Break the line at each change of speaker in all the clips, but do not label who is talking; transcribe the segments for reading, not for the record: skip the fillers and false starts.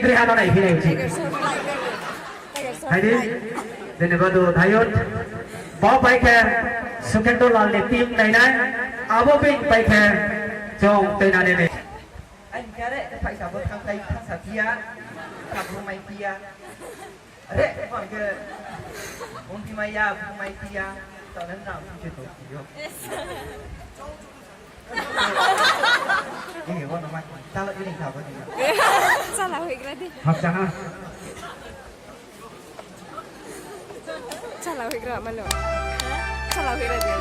Kaya ano na ihilay si. Haydi, dinabado dayot. Bao bay khe, sukendo lal le team này này, abo bin bay khe, trong tây nam này.
Anh kia đấy, phải cả một thằng tây thằng sả kia, thằng hôm nay kia. Đấy, còn cái hôm thì mày ya, hôm nay kia, tao nên làm chuyện tốt gì không? Anh hiểu không mày? Tao lại quyết định thảo cái gì?
Sao lại hủy ra đi?
Học chẳng à?
Sao lại hủy ra mà lo? Sao lại hủy ra đi?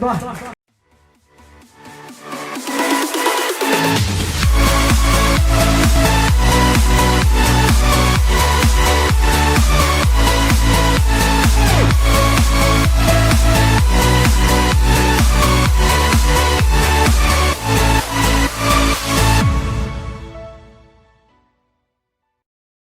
Vâng.